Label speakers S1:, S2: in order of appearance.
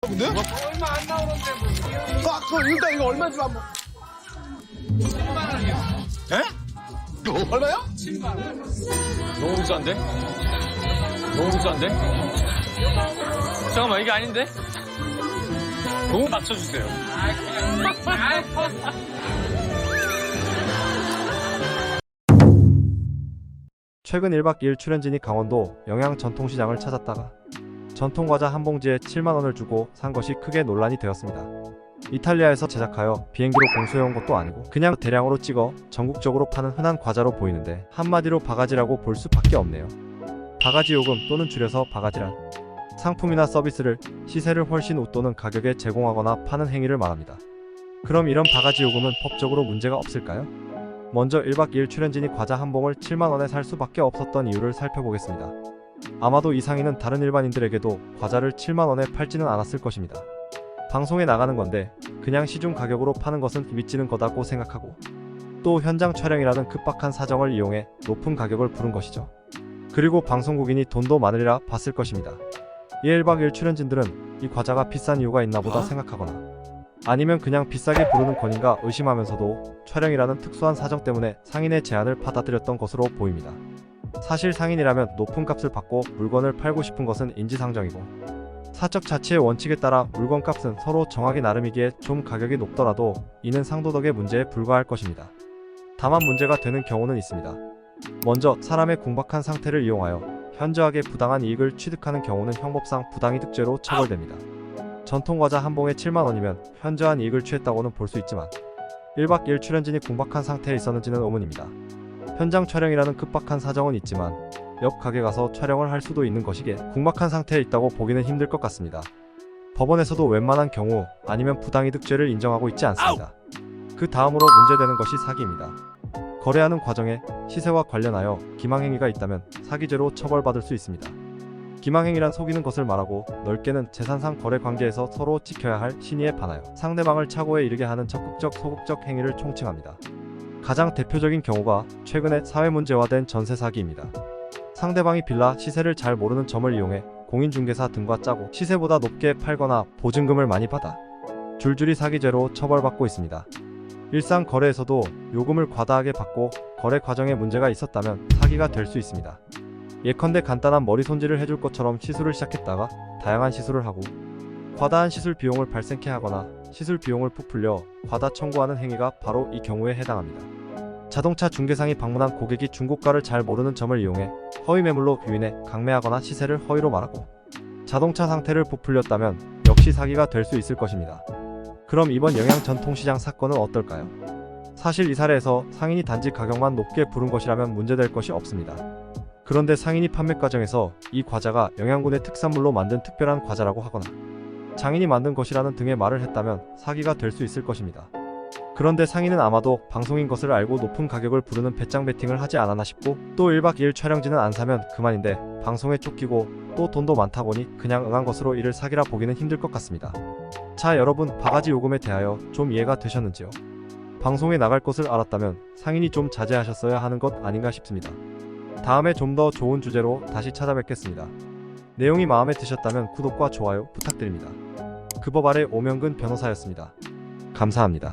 S1: 근데?
S2: 얼마 안 나오는데 뭐.
S1: 아, 그럼 일단 이거 얼마인지 한번.
S2: 10만 원이요.
S1: 에? 얼마요?
S2: 10만 원.
S3: 너무 비싼데? 너무 비싼데? 잠깐만, 이게 아닌데? 너무 맞춰주세요.
S4: 최근 1박 2일 출연진이 강원도 영양 전통시장을 찾았다가 전통과자 한 봉지에 7만원을 주고 산 것이 크게 논란이 되었습니다. 이탈리아에서 제작하여 비행기로 공수해온 것도 아니고 그냥 대량으로 찍어 전국적으로 파는 흔한 과자로 보이는데 한마디로 바가지라고 볼 수밖에 없네요. 바가지 요금 또는 줄여서 바가지란 상품이나 서비스를 시세를 훨씬 웃도는 가격에 제공하거나 파는 행위를 말합니다. 그럼 이런 바가지 요금은 법적으로 문제가 없을까요? 먼저 1박 2일 출연진이 과자 한 봉을 7만원에 살 수밖에 없었던 이유를 살펴보겠습니다. 아마도 이 상인은 다른 일반인들에게도 과자를 7만원에 팔지는 않았을 것입니다. 방송에 나가는 건데 그냥 시중 가격으로 파는 것은 미치는 거다고 생각하고 또 현장 촬영이라는 급박한 사정을 이용해 높은 가격을 부른 것이죠. 그리고 방송국인이 돈도 많으리라 봤을 것입니다. 이 1박 2일 출연진들은 이 과자가 비싼 이유가 있나 보다 생각하거나 아니면 그냥 비싸게 부르는 건인가 의심하면서도 촬영이라는 특수한 사정 때문에 상인의 제안을 받아들였던 것으로 보입니다. 사실 상인이라면 높은 값을 받고 물건을 팔고 싶은 것은 인지상정이고 사적 자치의 원칙에 따라 물건 값은 서로 정하기 나름이기에 좀 가격이 높더라도 이는 상도덕의 문제에 불과할 것입니다. 다만 문제가 되는 경우는 있습니다. 먼저 사람의 궁박한 상태를 이용하여 현저하게 부당한 이익을 취득하는 경우는 형법상 부당이득죄로 처벌됩니다. 전통과자 한 봉에 7만원이면 현저한 이익을 취했다고는 볼 수 있지만 1박 2일 출연진이 궁박한 상태에 있었는지는 의문입니다. 현장 촬영이라는 급박한 사정은 있지만 옆 가게 가서 촬영을 할 수도 있는 것이기에 궁박한 상태에 있다고 보기는 힘들 것 같습니다. 법원에서도 웬만한 경우 아니면 부당이득죄를 인정하고 있지 않습니다. 그 다음으로 문제되는 것이 사기입니다. 거래하는 과정에 시세와 관련하여 기망행위가 있다면 사기죄로 처벌받을 수 있습니다. 기망행위란 속이는 것을 말하고 넓게는 재산상 거래 관계에서 서로 지켜야 할 신의에 반하여 상대방을 착오에 이르게 하는 적극적 소극적 행위를 총칭합니다. 가장 대표적인 경우가 최근에 사회문제화된 전세 사기입니다. 상대방이 빌라 시세를 잘 모르는 점을 이용해 공인중개사 등과 짜고 시세보다 높게 팔거나 보증금을 많이 받아 줄줄이 사기죄로 처벌받고 있습니다. 일상 거래에서도 요금을 과다하게 받고 거래 과정에 문제가 있었다면 사기가 될 수 있습니다. 예컨대 간단한 머리 손질을 해줄 것처럼 시술을 시작했다가 다양한 시술을 하고 과다한 시술 비용을 발생케 하거나 시술 비용을 부풀려 과다 청구하는 행위가 바로 이 경우에 해당합니다. 자동차 중개상이 방문한 고객이 중고가를 잘 모르는 점을 이용해 허위 매물로 유인해 강매하거나 시세를 허위로 말하고 자동차 상태를 부풀렸다면 역시 사기가 될 수 있을 것입니다. 그럼 이번 영양 전통시장 사건은 어떨까요? 사실 이 사례에서 상인이 단지 가격만 높게 부른 것이라면 문제될 것이 없습니다. 그런데 상인이 판매 과정에서 이 과자가 영양군의 특산물로 만든 특별한 과자라고 하거나 장인이 만든 것이라는 등의 말을 했다면 사기가 될 수 있을 것입니다. 그런데 상인은 아마도 방송인 것을 알고 높은 가격을 부르는 배짱 베팅을 하지 않았나 싶고 또 1박 2일 촬영지는 안 사면 그만인데 방송에 쫓기고 또 돈도 많다 보니 그냥 응한 것으로 이를 사기라 보기는 힘들 것 같습니다. 자, 여러분 바가지 요금에 대하여 좀 이해가 되셨는지요? 방송에 나갈 것을 알았다면 상인이 좀 자제하셨어야 하는 것 아닌가 싶습니다. 다음에 좀 더 좋은 주제로 다시 찾아뵙겠습니다. 내용이 마음에 드셨다면 구독과 좋아요 부탁드립니다. 그 법 아래 오명근 변호사였습니다. 감사합니다.